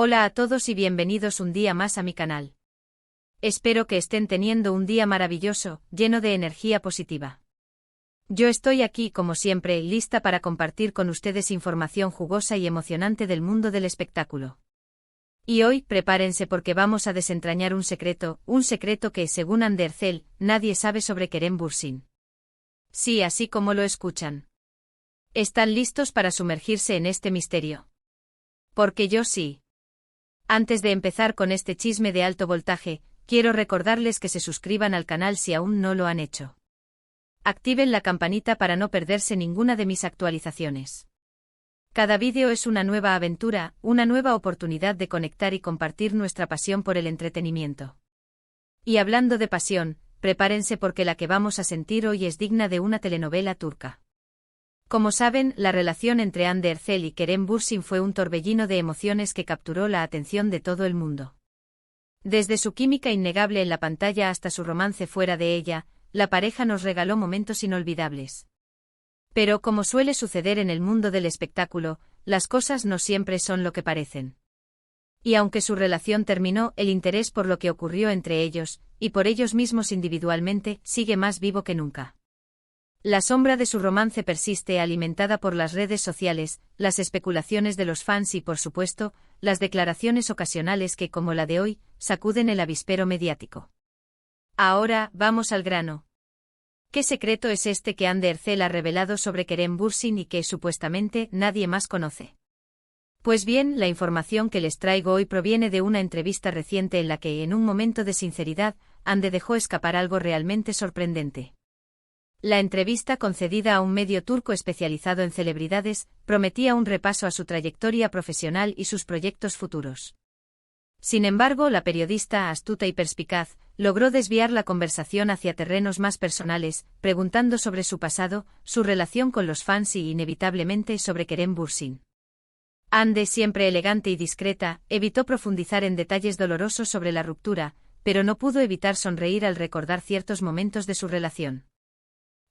Hola a todos y bienvenidos un día más a mi canal. Espero que estén teniendo un día maravilloso, lleno de energía positiva. Yo estoy aquí, como siempre, lista para compartir con ustedes información jugosa y emocionante del mundo del espectáculo. Y hoy, prepárense porque vamos a desentrañar un secreto que, según Hande Erçel, nadie sabe sobre Kerem Bürsin. Sí, así como lo escuchan. ¿Están listos para sumergirse en este misterio? Porque yo sí. Antes de empezar con este chisme de alto voltaje, quiero recordarles que se suscriban al canal si aún no lo han hecho. Activen la campanita para no perderse ninguna de mis actualizaciones. Cada vídeo es una nueva aventura, una nueva oportunidad de conectar y compartir nuestra pasión por el entretenimiento. Y hablando de pasión, prepárense porque la que vamos a sentir hoy es digna de una telenovela turca. Como saben, la relación entre Hande Erçel y Kerem Bürsin fue un torbellino de emociones que capturó la atención de todo el mundo. Desde su química innegable en la pantalla hasta su romance fuera de ella, la pareja nos regaló momentos inolvidables. Pero como suele suceder en el mundo del espectáculo, las cosas no siempre son lo que parecen. Y aunque su relación terminó, el interés por lo que ocurrió entre ellos, y por ellos mismos individualmente, sigue más vivo que nunca. La sombra de su romance persiste alimentada por las redes sociales, las especulaciones de los fans y, por supuesto, las declaraciones ocasionales que, como la de hoy, sacuden el avispero mediático. Ahora, vamos al grano. ¿Qué secreto es este que Hande Erçel ha revelado sobre Kerem Bürsin y que, supuestamente, nadie más conoce? Pues bien, la información que les traigo hoy proviene de una entrevista reciente en la que, en un momento de sinceridad, Hande dejó escapar algo realmente sorprendente. La entrevista concedida a un medio turco especializado en celebridades prometía un repaso a su trayectoria profesional y sus proyectos futuros. Sin embargo, la periodista, astuta y perspicaz, logró desviar la conversación hacia terrenos más personales, preguntando sobre su pasado, su relación con los fans y, inevitablemente, sobre Kerem Bürsin. Hande, siempre elegante y discreta, evitó profundizar en detalles dolorosos sobre la ruptura, pero no pudo evitar sonreír al recordar ciertos momentos de su relación.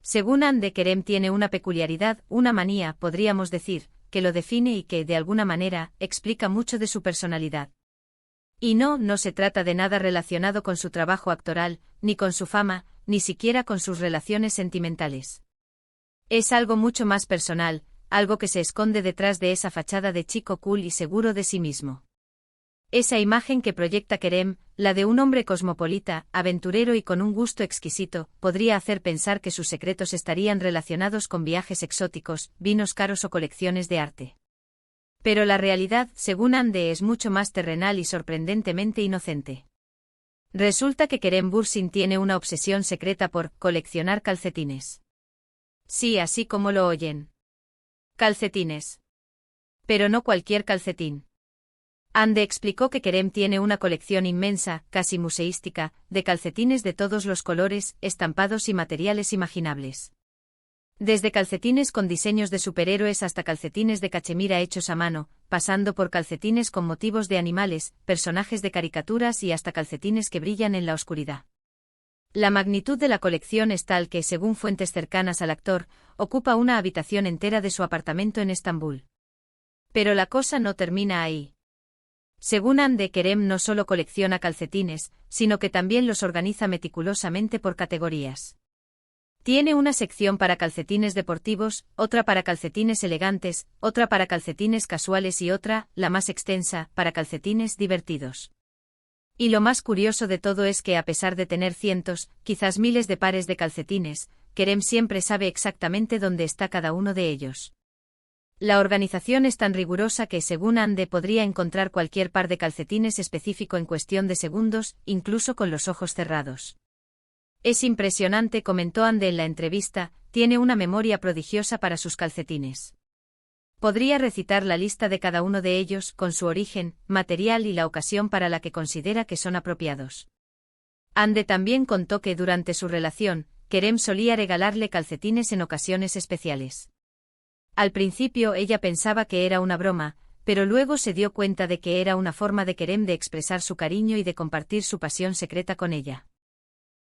Según Hande, Kerem tiene una peculiaridad, una manía, podríamos decir, que lo define y que, de alguna manera, explica mucho de su personalidad. Y no se trata de nada relacionado con su trabajo actoral, ni con su fama, ni siquiera con sus relaciones sentimentales. Es algo mucho más personal, algo que se esconde detrás de esa fachada de chico cool y seguro de sí mismo. Esa imagen que proyecta Kerem, la de un hombre cosmopolita, aventurero y con un gusto exquisito, podría hacer pensar que sus secretos estarían relacionados con viajes exóticos, vinos caros o colecciones de arte. Pero la realidad, según Hande, es mucho más terrenal y sorprendentemente inocente. Resulta que Kerem Bürsin tiene una obsesión secreta por coleccionar calcetines. Sí, así como lo oyen. Calcetines. Pero no cualquier calcetín. Hande explicó que Kerem tiene una colección inmensa, casi museística, de calcetines de todos los colores, estampados y materiales imaginables. Desde calcetines con diseños de superhéroes hasta calcetines de cachemira hechos a mano, pasando por calcetines con motivos de animales, personajes de caricaturas y hasta calcetines que brillan en la oscuridad. La magnitud de la colección es tal que, según fuentes cercanas al actor, ocupa una habitación entera de su apartamento en Estambul. Pero la cosa no termina ahí. Según Hande, Kerem no solo colecciona calcetines, sino que también los organiza meticulosamente por categorías. Tiene una sección para calcetines deportivos, otra para calcetines elegantes, otra para calcetines casuales y otra, la más extensa, para calcetines divertidos. Y lo más curioso de todo es que a pesar de tener cientos, quizás miles de pares de calcetines, Kerem siempre sabe exactamente dónde está cada uno de ellos. La organización es tan rigurosa que, según Hande, podría encontrar cualquier par de calcetines específico en cuestión de segundos, incluso con los ojos cerrados. Es impresionante, comentó Hande en la entrevista, tiene una memoria prodigiosa para sus calcetines. Podría recitar la lista de cada uno de ellos, con su origen, material y la ocasión para la que considera que son apropiados. Hande también contó que durante su relación, Kerem solía regalarle calcetines en ocasiones especiales. Al principio ella pensaba que era una broma, pero luego se dio cuenta de que era una forma de Kerem de expresar su cariño y de compartir su pasión secreta con ella.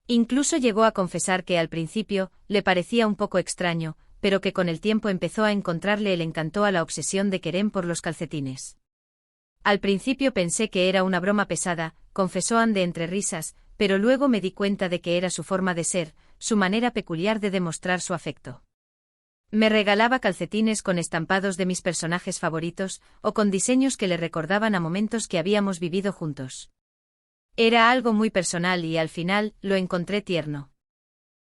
Incluso llegó a confesar que al principio le parecía un poco extraño, pero que con el tiempo empezó a encontrarle el encanto a la obsesión de Kerem por los calcetines. Al principio pensé que era una broma pesada, confesó Anne entre risas, pero luego me di cuenta de que era su forma de ser, su manera peculiar de demostrar su afecto. Me regalaba calcetines con estampados de mis personajes favoritos, o con diseños que le recordaban a momentos que habíamos vivido juntos. Era algo muy personal y al final lo encontré tierno.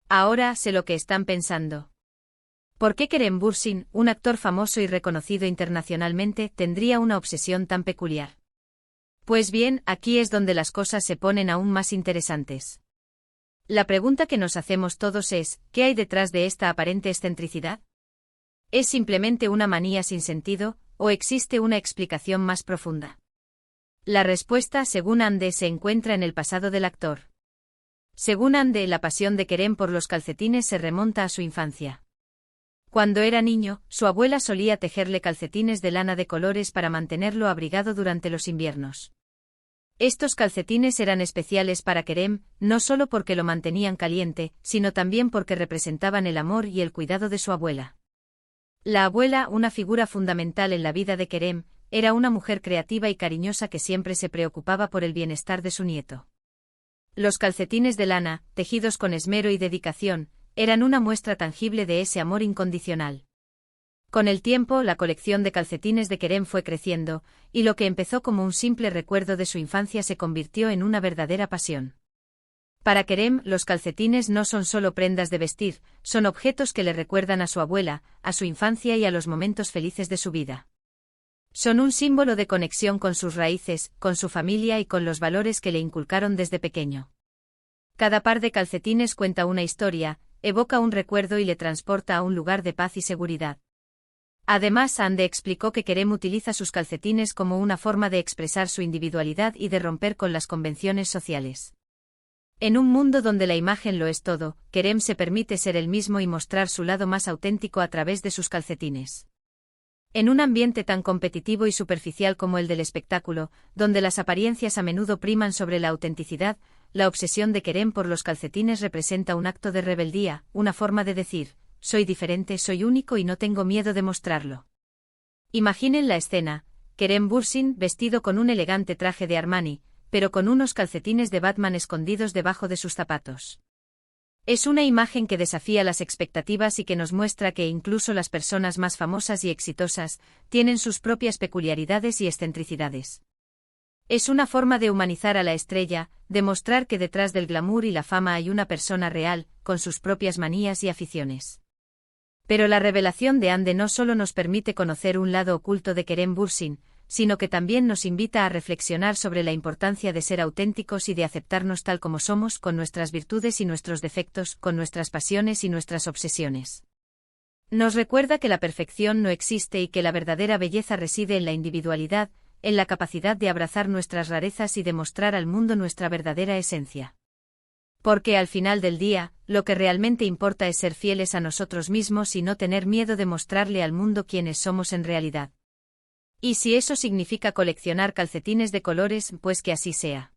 Ahora sé lo que están pensando. ¿Por qué Kerem Bürsin, un actor famoso y reconocido internacionalmente, tendría una obsesión tan peculiar? Pues bien, aquí es donde las cosas se ponen aún más interesantes. La pregunta que nos hacemos todos es, ¿qué hay detrás de esta aparente excentricidad? ¿Es simplemente una manía sin sentido, o existe una explicación más profunda? La respuesta, según Anne, se encuentra en el pasado del actor. Según Anne, la pasión de Kerem por los calcetines se remonta a su infancia. Cuando era niño, su abuela solía tejerle calcetines de lana de colores para mantenerlo abrigado durante los inviernos. Estos calcetines eran especiales para Kerem, no solo porque lo mantenían caliente, sino también porque representaban el amor y el cuidado de su abuela. La abuela, una figura fundamental en la vida de Kerem, era una mujer creativa y cariñosa que siempre se preocupaba por el bienestar de su nieto. Los calcetines de lana, tejidos con esmero y dedicación, eran una muestra tangible de ese amor incondicional. Con el tiempo, la colección de calcetines de Kerem fue creciendo, y lo que empezó como un simple recuerdo de su infancia se convirtió en una verdadera pasión. Para Kerem, los calcetines no son solo prendas de vestir, son objetos que le recuerdan a su abuela, a su infancia y a los momentos felices de su vida. Son un símbolo de conexión con sus raíces, con su familia y con los valores que le inculcaron desde pequeño. Cada par de calcetines cuenta una historia, evoca un recuerdo y le transporta a un lugar de paz y seguridad. Además, Anne explicó que Kerem utiliza sus calcetines como una forma de expresar su individualidad y de romper con las convenciones sociales. En un mundo donde la imagen lo es todo, Kerem se permite ser él mismo y mostrar su lado más auténtico a través de sus calcetines. En un ambiente tan competitivo y superficial como el del espectáculo, donde las apariencias a menudo priman sobre la autenticidad, la obsesión de Kerem por los calcetines representa un acto de rebeldía, una forma de decir, soy diferente, soy único y no tengo miedo de mostrarlo. Imaginen la escena, Kerem Bürsin vestido con un elegante traje de Armani, pero con unos calcetines de Batman escondidos debajo de sus zapatos. Es una imagen que desafía las expectativas y que nos muestra que incluso las personas más famosas y exitosas tienen sus propias peculiaridades y excentricidades. Es una forma de humanizar a la estrella, de mostrar que detrás del glamour y la fama hay una persona real, con sus propias manías y aficiones. Pero la revelación de Anne no solo nos permite conocer un lado oculto de Kerem Bürsin, sino que también nos invita a reflexionar sobre la importancia de ser auténticos y de aceptarnos tal como somos, con nuestras virtudes y nuestros defectos, con nuestras pasiones y nuestras obsesiones. Nos recuerda que la perfección no existe y que la verdadera belleza reside en la individualidad, en la capacidad de abrazar nuestras rarezas y de mostrar al mundo nuestra verdadera esencia. Porque al final del día, lo que realmente importa es ser fieles a nosotros mismos y no tener miedo de mostrarle al mundo quiénes somos en realidad. Y si eso significa coleccionar calcetines de colores, pues que así sea.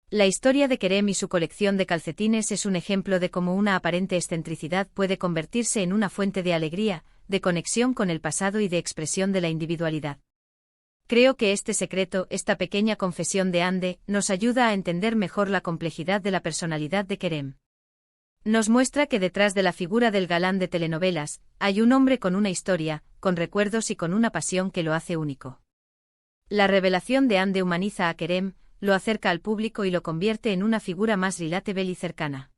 La historia de Kerem y su colección de calcetines es un ejemplo de cómo una aparente excentricidad puede convertirse en una fuente de alegría, de conexión con el pasado y de expresión de la individualidad. Creo que este secreto, esta pequeña confesión de Anne, nos ayuda a entender mejor la complejidad de la personalidad de Kerem. Nos muestra que detrás de la figura del galán de telenovelas, hay un hombre con una historia, con recuerdos y con una pasión que lo hace único. La revelación de Anne humaniza a Kerem, lo acerca al público y lo convierte en una figura más relatable y cercana.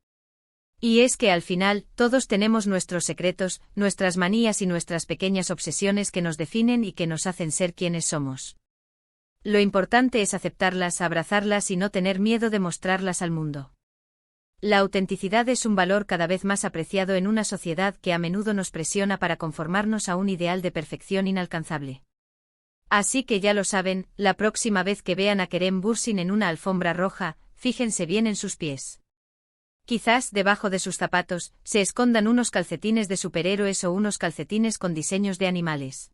Y es que al final, todos tenemos nuestros secretos, nuestras manías y nuestras pequeñas obsesiones que nos definen y que nos hacen ser quienes somos. Lo importante es aceptarlas, abrazarlas y no tener miedo de mostrarlas al mundo. La autenticidad es un valor cada vez más apreciado en una sociedad que a menudo nos presiona para conformarnos a un ideal de perfección inalcanzable. Así que ya lo saben, la próxima vez que vean a Kerem Bürsin en una alfombra roja, fíjense bien en sus pies. Quizás, debajo de sus zapatos, se escondan unos calcetines de superhéroes o unos calcetines con diseños de animales.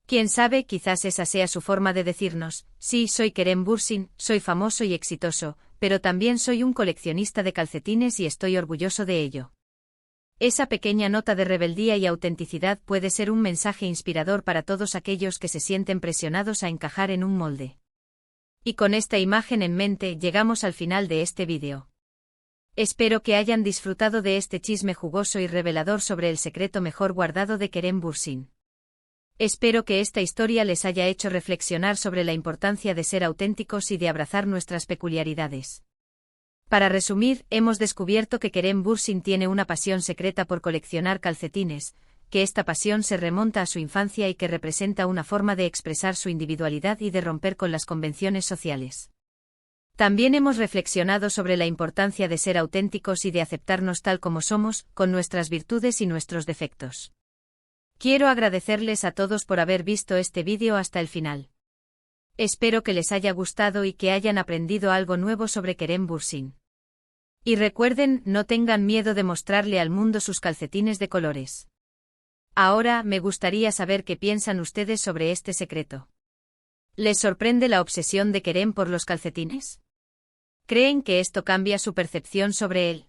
Quién sabe, quizás esa sea su forma de decirnos, sí, soy Kerem Bürsin, soy famoso y exitoso, pero también soy un coleccionista de calcetines y estoy orgulloso de ello. Esa pequeña nota de rebeldía y autenticidad puede ser un mensaje inspirador para todos aquellos que se sienten presionados a encajar en un molde. Y con esta imagen en mente llegamos al final de este vídeo. Espero que hayan disfrutado de este chisme jugoso y revelador sobre el secreto mejor guardado de Kerem Bürsin. Espero que esta historia les haya hecho reflexionar sobre la importancia de ser auténticos y de abrazar nuestras peculiaridades. Para resumir, hemos descubierto que Kerem Bürsin tiene una pasión secreta por coleccionar calcetines, que esta pasión se remonta a su infancia y que representa una forma de expresar su individualidad y de romper con las convenciones sociales. También hemos reflexionado sobre la importancia de ser auténticos y de aceptarnos tal como somos, con nuestras virtudes y nuestros defectos. Quiero agradecerles a todos por haber visto este vídeo hasta el final. Espero que les haya gustado y que hayan aprendido algo nuevo sobre Kerem Bürsin. Y recuerden, no tengan miedo de mostrarle al mundo sus calcetines de colores. Ahora, me gustaría saber qué piensan ustedes sobre este secreto. ¿Les sorprende la obsesión de Kerem por los calcetines? ¿Creen que esto cambia su percepción sobre él?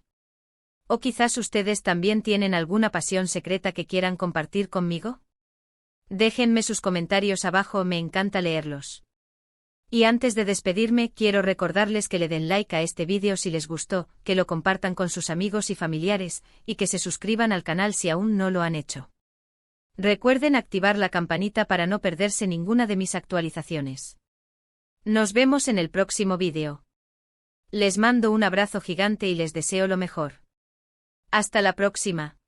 ¿O quizás ustedes también tienen alguna pasión secreta que quieran compartir conmigo? Déjenme sus comentarios abajo, me encanta leerlos. Y antes de despedirme, quiero recordarles que le den like a este vídeo si les gustó, que lo compartan con sus amigos y familiares, y que se suscriban al canal si aún no lo han hecho. Recuerden activar la campanita para no perderse ninguna de mis actualizaciones. Nos vemos en el próximo vídeo. Les mando un abrazo gigante y les deseo lo mejor. Hasta la próxima.